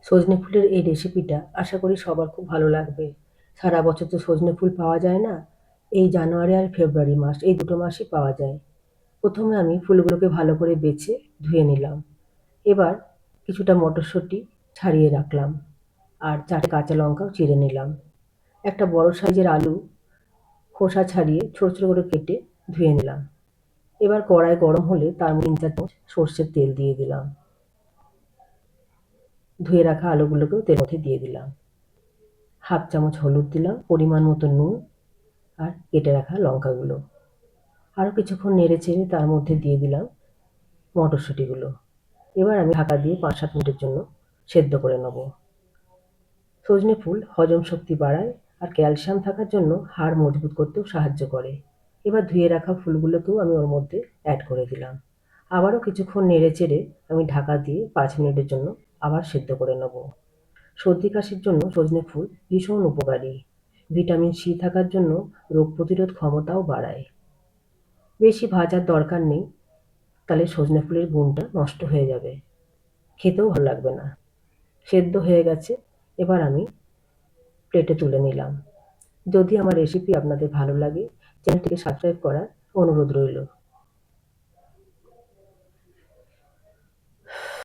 সজনে ফুলের এই রেসিপিটা আশা করি সবার খুব ভালো লাগবে। সারা বছর তো সজনে ফুল পাওয়া যায় না। এই জানুয়ারি আর ফেব্রুয়ারি মাস, এই দুটো মাসই পাওয়া যায়। প্রথমে আমি ফুলগুলোকে ভালো করে বেছে ধুয়ে নিলাম। এবার কিছুটা মটরশুঁটি ছাড়িয়ে রাখলাম, আর 4টে কাঁচা লঙ্কাও চিড়ে নিলাম। একটা বড় সাইজের আলু খোসা ছাড়িয়ে ছোট ছোট করে কেটে ধুয়ে নিলাম। এবার কড়াই গরম হলে তার মধ্যে 3-4 চামচ সর্ষের তেল দিয়ে দিলাম। ধুয়ে রাখা আলুগুলোকেও তেলের মধ্যে দিয়ে দিলাম। হাফ চামচ হলুদ দিলাম, পরিমাণ মতো নুন, আর কেটে রাখা লঙ্কাগুলো। আরও কিছুক্ষণ নেড়ে চেড়ে তার মধ্যে দিয়ে দিলাম মটরশুঁটিগুলো। এবার আমি ঢাকা দিয়ে 5-7 মিনিটের জন্য সেদ্ধ করে নেব। সজনে ফুল হজম শক্তি বাড়ায় আর ক্যালসিয়াম থাকার জন্য হাড় মজবুত করতেও সাহায্য করে। এবার ধুয়ে রাখা ফুলগুলোকেও আমি ওর মধ্যে অ্যাড করে দিলাম। আবারও কিছুক্ষণ নেড়ে চেড়ে আমি ঢাকা দিয়ে 5 মিনিটের জন্য আবার সেদ্ধ করে নেব। সর্দি কাশির জন্য সজনে ফুল ভীষণ উপকারী। ভিটামিন সি থাকার জন্য রোগ প্রতিরোধ ক্ষমতাও বাড়ায়। বেশি ভাজার দরকার নেই, তাহলে সজনে ফুলের গুণটা নষ্ট হয়ে যাবে, খেতেও ভালো লাগবে না। সেদ্ধ হয়ে গেছে, এবার আমি প্লেটে তুলে নিলাম। যদি আমার রেসিপি আপনাদের ভালো লাগে, চ্যানেলটিকে সাবস্ক্রাইব করার অনুরোধ রইল।